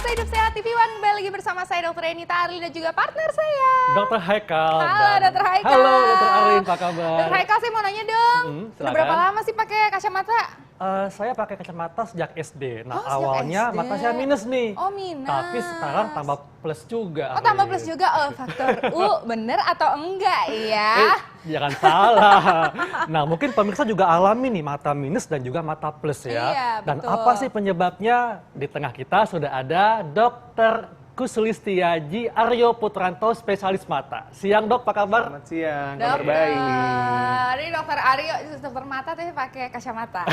pemirsa Hidup Sehat TV One, kembali lagi bersama saya Dr. Enita Arlin dan juga partner saya. Dr. Haikal. Halo Dr. Haikal. Halo Dr. Arlin, apa kabar? Dr. Haikal, saya mau nanya dong, sudah berapa silakan. lama sih pakai kacamata? Saya pakai kacamata sejak SD. Nah, sejak awalnya SD. mata saya minus nih. Oh, minus. Tapi sekarang tambah plus juga. Oh, tambah Arlin. plus juga. Oh, faktor U bener atau enggak ya? Jangan salah. Nah, mungkin pemirsa juga alami nih mata minus dan juga mata plus ya. Iya, Dan betul. apa sih penyebabnya? Di tengah kita sudah ada Dr. Kusulistiaji Aryo Putranto, spesialis mata. Siang dok, apa kabar? Selamat siang, kabar baik. Ini dokter Aryo, dokter mata tapi pakai kacamata.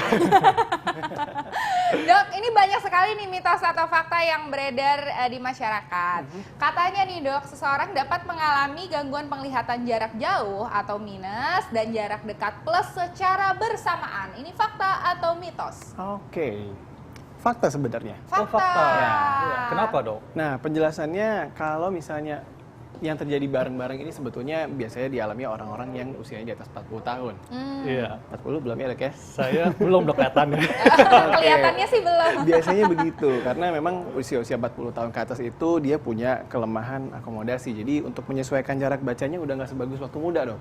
Dok, ini banyak sekali nih mitos atau fakta yang beredar di masyarakat. Katanya nih dok, seseorang dapat mengalami gangguan penglihatan jarak jauh atau minus dan jarak dekat plus secara bersamaan. Ini fakta atau mitos? Oke, fakta sebenarnya. Fakta. Oh, fakta. Ya. Kenapa dok? Nah, penjelasannya kalau misalnya yang terjadi bareng-bareng ini sebetulnya biasanya dialami orang-orang yang usianya di atas 40 tahun. Iya. 40 belum ya dok ya? Saya belum dok kelihatannya. Kelihatannya sih belum. Biasanya begitu, karena memang usia-usia 40 tahun ke atas itu dia punya kelemahan akomodasi. Jadi untuk menyesuaikan jarak bacanya udah nggak sebagus waktu muda dok.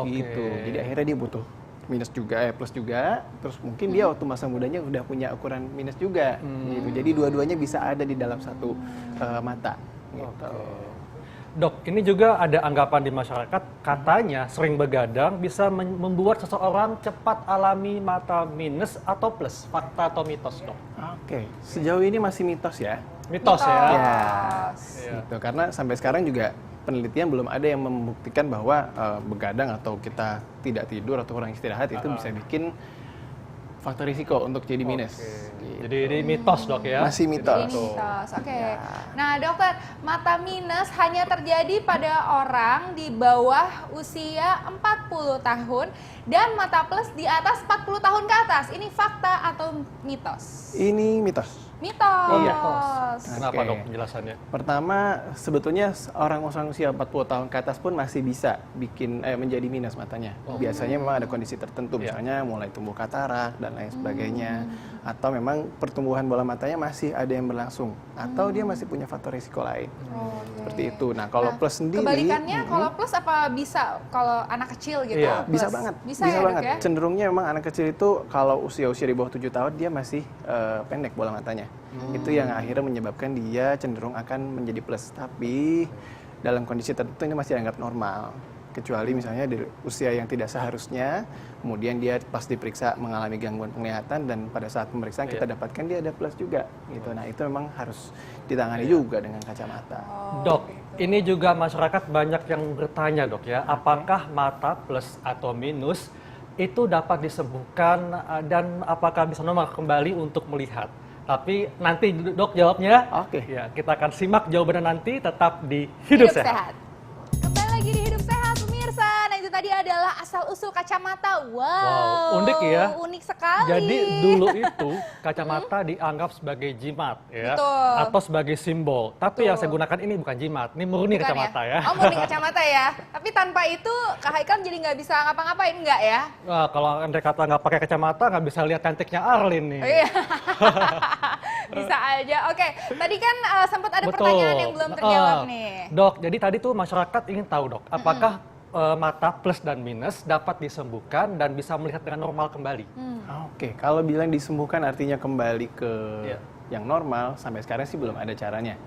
Oke. Gitu, jadi akhirnya dia butuh minus juga, plus juga, terus mungkin dia waktu masa mudanya udah punya ukuran minus juga, gitu. Jadi dua-duanya bisa ada di dalam satu mata, gitu. Dok, ini juga ada anggapan di masyarakat, katanya sering begadang bisa membuat seseorang cepat alami mata minus atau plus. Fakta atau mitos dok? Oke, sejauh ini masih mitos ya. Mitos ya? Ya, Iya. gitu. Karena sampai sekarang juga penelitian belum ada yang membuktikan bahwa begadang atau kita tidak tidur atau kurang istirahat itu bisa bikin faktor risiko untuk jadi minus. Gitu. Jadi ini mitos dok ya? Masih Ini mitos. mitos, oke. Nah dokter, mata minus hanya terjadi pada orang di bawah usia 40 tahun dan mata plus di atas 40 tahun ke atas. Ini fakta atau mitos? Ini mitos. Mitos. Iya. Kenapa Oke. dok penjelasannya? Pertama, sebetulnya orang usia 40 tahun ke atas pun masih bisa bikin menjadi minus matanya. Biasanya memang ada kondisi tertentu, misalnya mulai tumbuh katarak dan lain sebagainya, atau memang pertumbuhan bola matanya masih ada yang berlangsung, atau dia masih punya faktor risiko lain. Seperti itu. Nah, kalau plus sendiri, Kebalikannya, kalau plus apa bisa kalau anak kecil gitu? Iya. plus? bisa banget, Bisa ya, banget. Dok, ya? Cenderungnya memang anak kecil itu kalau usia-usia di bawah 7 tahun dia masih pendek bola matanya. Itu yang akhirnya menyebabkan dia cenderung akan menjadi plus. Tapi dalam kondisi tertentu ini masih dianggap normal. Kecuali misalnya di usia yang tidak seharusnya, kemudian dia pas diperiksa mengalami gangguan penglihatan dan pada saat pemeriksaan kita dapatkan dia ada plus juga. Gitu. Nah itu memang harus ditangani juga dengan kacamata. Dok, ini juga masyarakat banyak yang bertanya dok ya, apakah mata plus atau minus itu dapat disembuhkan dan apakah bisa normal kembali untuk melihat? Tapi nanti dok jawabnya. Oke. Ya, kita akan simak jawabannya nanti, tetap di Hidup Sehat. Kembali lagi di Hidup Sehat pemirsa. Nah itu tadi adalah asal-usul kacamata. Wow, unik ya. Unik sekali. Jadi dulu itu kacamata dianggap sebagai jimat ya, Betul. atau sebagai simbol. Tapi yang saya gunakan ini bukan jimat, ini murni Bukan kacamata ya. Oh murni kacamata ya. Tapi tanpa itu Kak Haikal jadi nggak bisa ngapa-ngapain nggak ya? Wah, kalau andai kata nggak pakai kacamata nggak bisa lihat cantiknya Arlin nih. Oh, iya. Bisa aja. Oke, tadi kan sempat ada pertanyaan yang belum terjawab nih. Dok, jadi tadi tuh masyarakat ingin tahu dok, apakah mata plus dan minus dapat disembuhkan dan bisa melihat dengan normal kembali? Oke, kalau bilang disembuhkan artinya kembali ke Iya. yang normal, sampai sekarang sih belum ada caranya.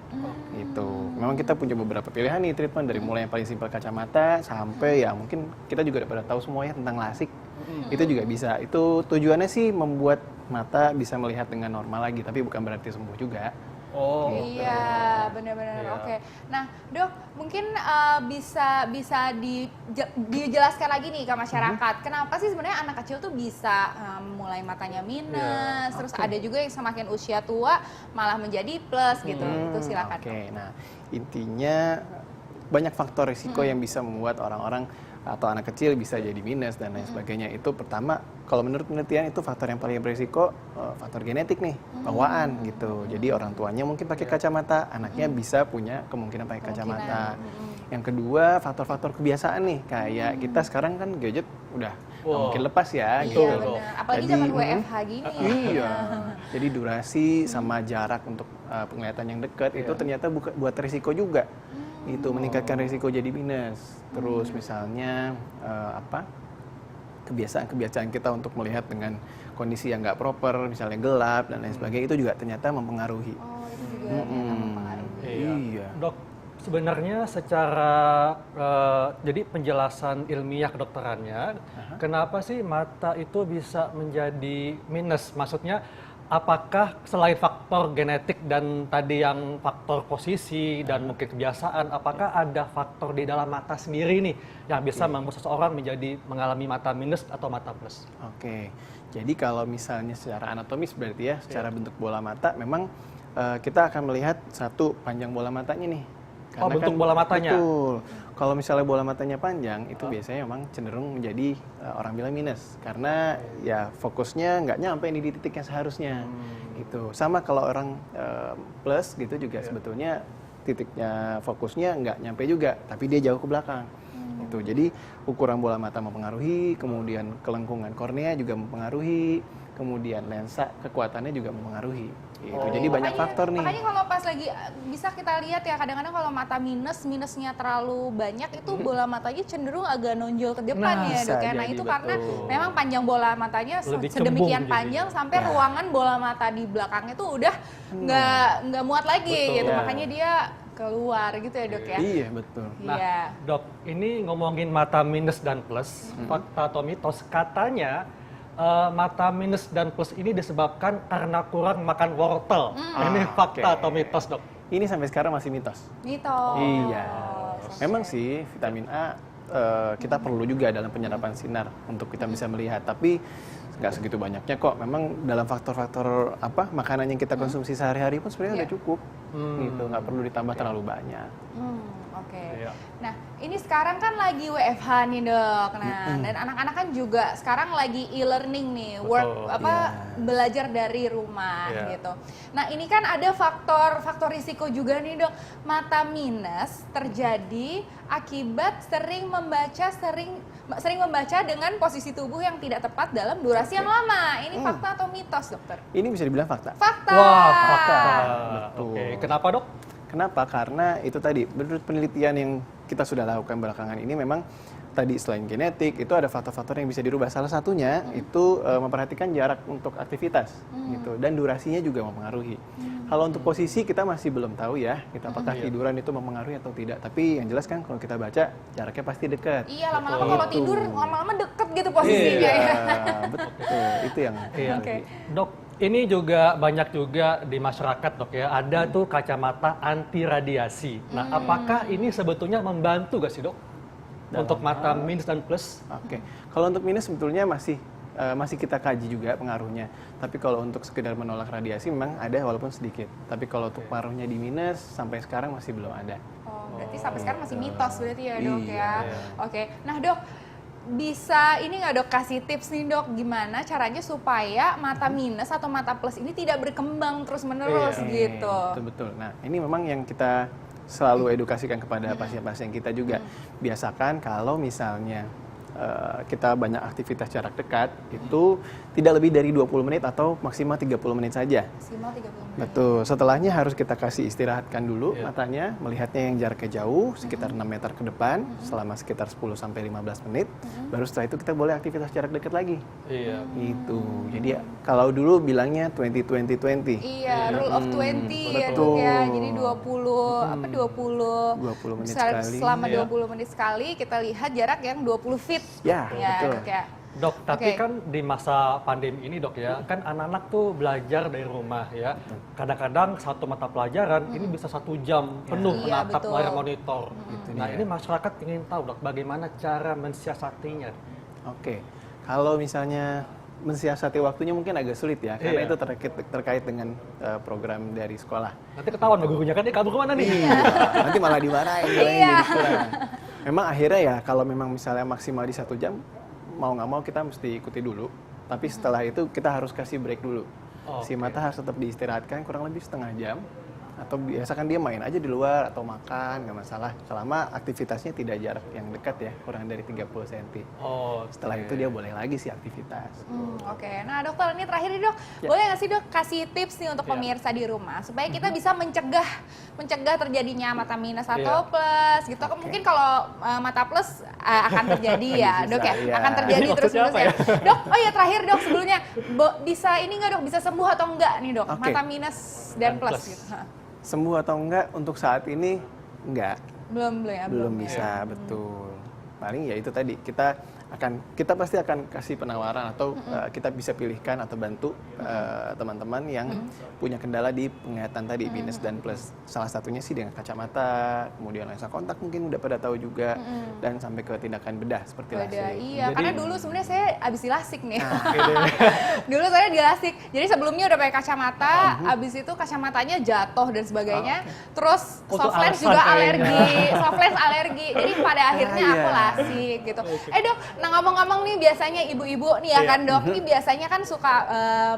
Gitu. Memang kita punya beberapa pilihan nih treatment dari mulai yang paling simpel kacamata sampai ya mungkin kita juga udah pada tahu semuanya tentang lasik. Itu juga bisa. Itu tujuannya sih membuat mata bisa melihat dengan normal lagi, tapi bukan berarti sembuh juga. Oh, Iya, benar-benar. Iya. Oke. Nah, Dok, mungkin bisa dijelaskan lagi nih ke masyarakat. Kenapa sih sebenarnya anak kecil tuh bisa mulai matanya minus, terus ada juga yang semakin usia tua malah menjadi plus gitu. Itu silakan. Oke, nah intinya banyak faktor risiko yang bisa membuat orang-orang atau anak kecil bisa jadi minus dan lain sebagainya. Itu pertama, kalau menurut penelitian itu faktor yang paling berisiko faktor genetik nih, bawaan gitu. Jadi orang tuanya mungkin pakai kacamata, anaknya bisa punya kemungkinan pakai kacamata. Yang kedua, faktor-faktor kebiasaan nih, kayak kita sekarang kan gadget udah nggak Wow. mungkin lepas ya, Iya gitu. benar. Apalagi Jadi, zaman WFH gini. Iya. Jadi durasi sama jarak untuk penglihatan yang dekat itu ternyata buat risiko juga. Itu meningkatkan risiko jadi minus. Terus misalnya kebiasaan-kebiasaan kita untuk melihat dengan kondisi yang nggak proper, misalnya gelap dan lain sebagainya, itu juga ternyata mempengaruhi. Oh, itu juga ternyata mempengaruhi. Iya. Dok, sebenarnya secara jadi penjelasan ilmiah kedokterannya, kenapa sih mata itu bisa menjadi minus? Maksudnya, apakah selain faktor genetik dan tadi yang faktor posisi dan mungkin kebiasaan, apakah ada faktor di dalam mata sendiri nih yang bisa membuat seseorang mengalami mata minus atau mata plus? Oke, jadi kalau misalnya secara anatomis berarti ya, secara bentuk bola mata, memang kita akan melihat satu panjang bola matanya nih. Oh, bentuk bola matanya? Betul. Kalau misalnya bola matanya panjang, itu biasanya memang cenderung menjadi orang bilang minus. Karena ya fokusnya nggak nyampe nih di titik yang seharusnya. Gitu. Sama kalau orang plus gitu juga sebetulnya titiknya fokusnya nggak nyampe juga, tapi dia jauh ke belakang. Gitu. Jadi ukuran bola mata mempengaruhi, kemudian kelengkungan kornea juga mempengaruhi, kemudian lensa kekuatannya juga mempengaruhi. Gitu. Jadi banyak faktor nih. Makanya kalau pas lagi bisa kita lihat ya kadang-kadang kalau mata minusnya terlalu banyak itu bola matanya cenderung agak nonjol ke depan Nah, ya dok ya. bisa Nah jadi, itu karena betul. memang panjang bola matanya Lebih sedemikian cembung panjang jadinya. sampai ruangan bola mata di belakangnya tuh udah nggak muat lagi Betul. gitu. Ya. Makanya dia keluar gitu ya dok ya. Iya, betul. Nah, Iya. dok, ini ngomongin mata minus dan plus, fakta atau mitos, katanya mata minus dan plus ini disebabkan karena kurang makan wortel. Ini fakta atau mitos, dok? Ini sampai sekarang masih mitos. Mitos. Iya. Memang sih vitamin A kita perlu juga dalam penyerapan sinar untuk kita bisa melihat, tapi nggak segitu banyaknya kok. Memang dalam faktor-faktor makanan yang kita konsumsi sehari-hari pun sebenarnya udah cukup. Gitu, nggak perlu ditambah terlalu banyak. Oke. Iya. Nah, ini sekarang kan lagi WFH nih, Dok. Nah, dan anak-anak kan juga sekarang lagi e-learning nih, belajar dari rumah Iya. gitu. Nah, ini kan ada faktor risiko juga nih, Dok. Mata minus terjadi akibat sering membaca dengan posisi tubuh yang tidak tepat dalam durasi yang lama. Ini fakta atau mitos, Dokter? Ini bisa dibilang fakta. Fakta. Wah, fakta. Betul. Oke, kenapa, dok? Kenapa? Karena itu tadi, menurut penelitian yang kita sudah lakukan belakangan ini, memang tadi selain genetik, itu ada faktor-faktor yang bisa dirubah. Salah satunya itu memperhatikan jarak untuk aktivitas, gitu, dan durasinya juga mempengaruhi. Kalau untuk posisi kita masih belum tahu ya, kita apakah tiduran itu mempengaruhi atau tidak. Tapi yang jelas kan kalau kita baca jaraknya pasti dekat. Iya, lama-lama Betul. kalau tidur lama-lama deket gitu posisinya ya. Betul. Itu yang Iya. Oke. Dok, ini juga banyak juga di masyarakat, dok ya. Ada tuh kacamata anti radiasi. Nah, apakah ini sebetulnya membantu gak sih, dok? Untuk mata minus dan plus? Oke. Kalau untuk minus sebetulnya masih kita kaji juga pengaruhnya. Tapi kalau untuk sekedar menolak radiasi memang ada walaupun sedikit. Tapi kalau untuk pengaruhnya di minus sampai sekarang masih belum ada. Oh, berarti sampai sekarang masih mitos berarti ya, Dok Iya. ya. Oke. Nah, Dok, bisa ini nggak, Dok, kasih tips nih, Dok, gimana caranya supaya mata minus atau mata plus ini tidak berkembang terus-menerus gitu. Betul. Nah, ini memang yang kita selalu edukasikan kepada pasien-pasien kita juga. Biasakan kalau misalnya kita banyak aktivitas jarak dekat, itu tidak lebih dari 20 menit atau maksimal 30 menit saja. Maksimal 30 menit. Betul, setelahnya harus kita kasih istirahatkan dulu matanya, melihatnya yang jaraknya jauh, sekitar 6 meter ke depan, selama sekitar 10-15 menit, baru setelah itu kita boleh aktivitas jarak dekat lagi. Iya. Gitu, jadi kalau dulu bilangnya 20-20-20. Iya, rule of 20 ya, Dok betul. ya. Jadi 20 menit sekali. selama Iya. 20 menit sekali kita lihat jarak yang 20 feet. Ya, betul. Dok ya. Dok, tapi Oke. kan di masa pandemi ini, dok ya, kan anak-anak tuh belajar dari rumah ya. Kadang-kadang satu mata pelajaran ini bisa 1 jam penuh Iya, menatap betul. layar monitor. Nah, dia. ini masyarakat ingin tahu, dok, bagaimana cara mensiasatinya? Oke, kalau misalnya mensiasati waktunya mungkin agak sulit ya, karena Iya. itu terkait dengan program dari sekolah. Nanti ketahuan sama gurunya kan, kabur kemana nih? Nanti malah dimarahin, nilainya Iya. jadi kurang. Memang akhirnya ya, kalau memang misalnya maksimal di 1 jam, mau nggak mau kita mesti ikuti dulu. Tapi setelah itu kita harus kasih break dulu. Si Oke. mata harus tetap diistirahatkan kurang lebih setengah jam. atau biasa kan dia main aja di luar atau makan, nggak masalah. Selama aktivitasnya tidak jarak yang dekat ya, kurang dari 30 cm. Oh, Setelah itu dia boleh lagi sih aktivitas. Oke, nah dokter ini terakhir nih dok, Ya. boleh nggak sih dok kasih tips nih untuk Ya. pemirsa di rumah supaya kita bisa mencegah terjadinya mata minus atau Ya. plus gitu. Oke. Mungkin kalau mata plus akan terjadi ya Bisa, dok ya, iya. akan terjadi Ini terus maksudnya menerus apa ya. Dok, oh ya terakhir dok sebelumnya bisa ini nggak dok bisa sembuh atau enggak nih dok Oke. mata minus dan Dan plus plus. gitu. Hah. Sembuh atau enggak untuk saat ini enggak. Belum ya Belum ya. bisa, betul. Paling ya itu tadi kita pasti akan kasih penawaran atau kita bisa pilihkan atau bantu teman-teman yang punya kendala di penglihatan tadi minus dan plus. Salah satunya sih dengan kacamata, kemudian lensa kontak mungkin udah pada tahu juga dan sampai ke tindakan bedah seperti Beda, lasik. iya, Jadi- karena dulu sebenarnya saya abis di lasik nih. Nah. Dulu saya di lasik. Jadi sebelumnya udah pakai kacamata, abis itu kacamatanya jatuh dan sebagainya. Terus Oh, itu soft lens alasan juga kayaknya. alergi, soft lens alergi. Jadi pada akhirnya aku iya. lasik gitu. Dok, nah ngomong-ngomong nih biasanya ibu-ibu nih ya Iya. kan dok, ini biasanya kan suka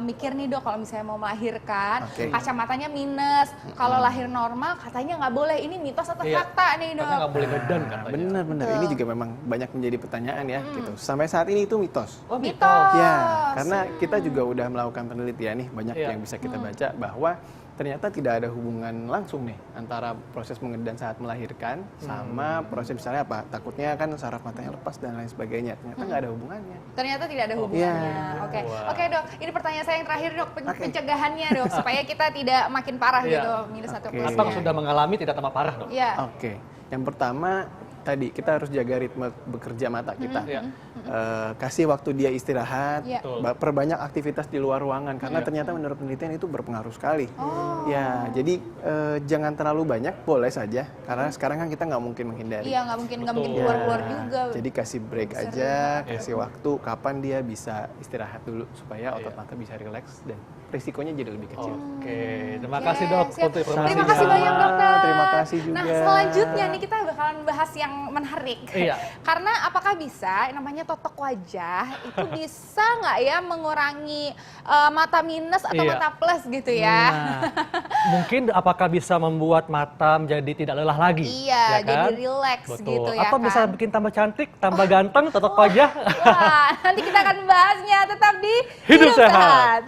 mikir nih dok kalau misalnya mau melahirkan, Oke. kacamatanya minus. Kalau lahir normal katanya nggak boleh. Ini mitos atau Iya. fakta nih dok? Karena nggak boleh ngedan katanya. Benar-benar ini juga memang banyak menjadi pertanyaan ya gitu. Sampai saat ini itu mitos. Oh, Mitos. Ya, karena kita juga udah melakukan penelitian nih, banyak Iya. yang bisa kita baca bahwa ternyata tidak ada hubungan langsung nih antara proses mengedan saat melahirkan sama proses misalnya apa, takutnya kan saraf matanya lepas dan lain sebagainya. Ternyata nggak ada hubungannya. Ternyata tidak ada hubungannya. Iya. Oke, Wah. Oke dok. Ini pertanyaan saya yang terakhir dok, Oke. pencegahannya dok, supaya kita tidak makin parah Iya. gitu minus atau Oke. plusnya. Atau sudah mengalami tidak tambah parah dok? Iya. Oke, yang pertama tadi kita harus jaga ritme bekerja mata kita. Iya. Kasih waktu dia istirahat, Iya. perbanyak aktivitas di luar ruangan karena ternyata menurut penelitian itu berpengaruh sekali. Oh. Ya, jadi jangan terlalu banyak, boleh saja karena sekarang kan kita nggak mungkin menghindari. Iya, nggak mungkin Betul. keluar-keluar Ya, juga. Jadi kasih break Sering. aja, kasih waktu kapan dia bisa istirahat dulu supaya otot Iya. mata bisa rileks dan risikonya jadi lebih kecil. Oke, terima Oke, kasih dok siap. untuk informasinya. Terima kasih banyak dokter. Terima kasih juga. Nah selanjutnya nih kita bakalan bahas yang menarik. Iya. Karena apakah bisa namanya totok wajah itu bisa nggak ya mengurangi mata minus atau Iya. mata plus gitu ya? Nah, mungkin apakah bisa membuat mata menjadi tidak lelah lagi? Iya, ya jadi kan? rileks Betul. gitu ya Atau bisa kan? bikin tambah cantik, tambah ganteng, totok wajah. Wah, nanti kita akan bahasnya tetap di Hidup Sehat.